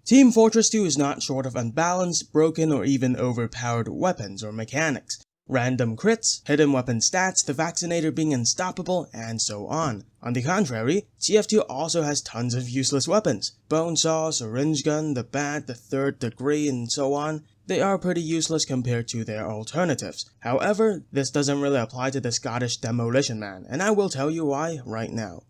Team Fortress 2 is not short of unbalanced, broken, or even overpowered weapons or mechanics. Random crits, hidden weapon stats, the Vaccinator being unstoppable, and so on. On the contrary, TF2 also has tons of useless weapons. Bone Saw, Syringe Gun, the Bat, the Third Degree, and so on. They are pretty useless compared to their alternatives. However, this doesn't really apply to the Scottish Demolition Man, and I will tell you why right now.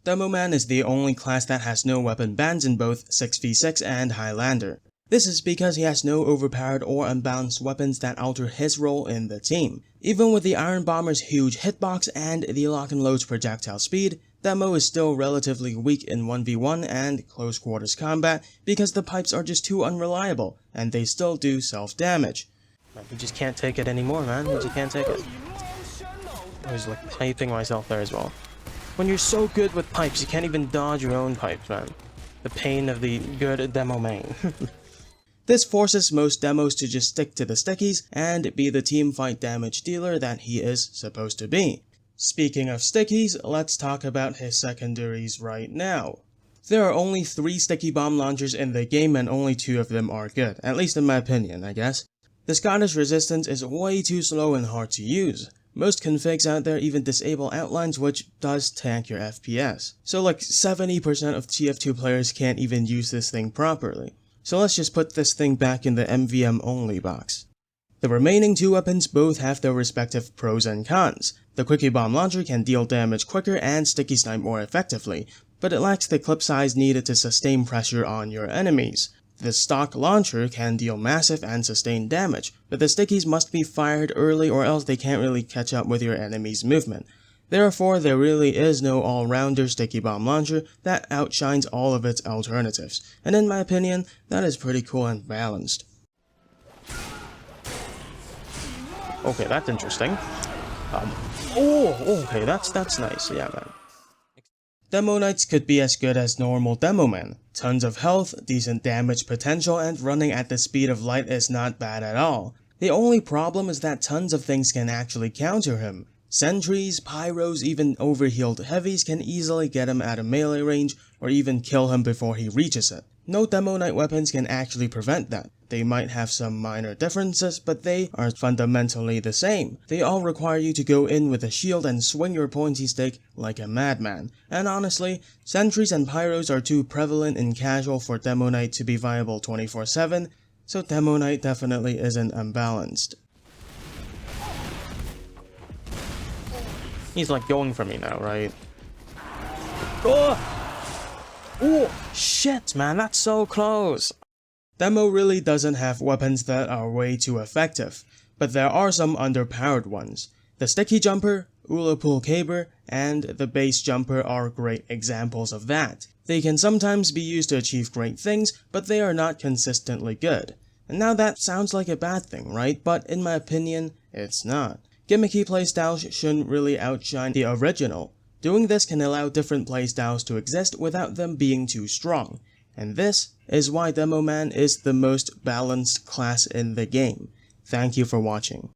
Demo Man is the only class that has no weapon bans in both 6v6 and Highlander. This is because he has no overpowered or unbalanced weapons that alter his role in the team. Even with the Iron Bomber's huge hitbox and the lock and load's projectile speed, Demo is still relatively weak in 1v1 and close quarters combat because the pipes are just too unreliable, and they still do self-damage. We just can't take it anymore, man. We just can't take it. I was like typing myself there as well. When you're so good with pipes, you can't even dodge your own pipes, man. The pain of the good Demo main. This forces most demos to just stick to the stickies and be the team fight damage dealer that he is supposed to be. Speaking of stickies, let's talk about his secondaries right now. There are only 3 sticky bomb launchers in the game and only 2 of them are good, at least in my opinion, I guess. The Scottish resistance is way too slow and hard to use. Most configs out there even disable outlines, which does tank your FPS. So like 70% of TF2 players can't even use this thing properly. So let's just put this thing back in the MVM only box. The remaining 2 weapons both have their respective pros and cons. The Quickie Bomb Launcher can deal damage quicker and sticky snipe more effectively, but it lacks the clip size needed to sustain pressure on your enemies. The stock launcher can deal massive and sustained damage, but the stickies must be fired early or else they can't really catch up with your enemy's movement. Therefore, there really is no all-rounder sticky bomb launcher that outshines all of its alternatives, and in my opinion, that is pretty cool and balanced. Okay, that's interesting. Okay, that's nice, yeah man. Demonites could be as good as normal Demo Man. Tons of health, decent damage potential, and running at the speed of light is not bad at all. The only problem is that tons of things can actually counter him. Sentries, pyros, even overhealed heavies can easily get him at a melee range or even kill him before he reaches it. No Demonite weapons can actually prevent that. They might have some minor differences, but they are fundamentally the same. They all require you to go in with a shield and swing your pointy stick like a madman. And honestly, sentries and pyros are too prevalent in casual for Demonite to be viable 24/7, so Demonite definitely isn't unbalanced. He's like going for me now, right? Oh, shit, man, that's so close. Demo really doesn't have weapons that are way too effective, but there are some underpowered ones. The Sticky Jumper, Ullapool Caber, and the Base Jumper are great examples of that. They can sometimes be used to achieve great things, but they are not consistently good. And now that sounds like a bad thing, right? But in my opinion, it's not. Gimmicky playstyles shouldn't really outshine the original. Doing this can allow different playstyles to exist without them being too strong. And this is why Demo Man is the most balanced class in the game. Thank you for watching.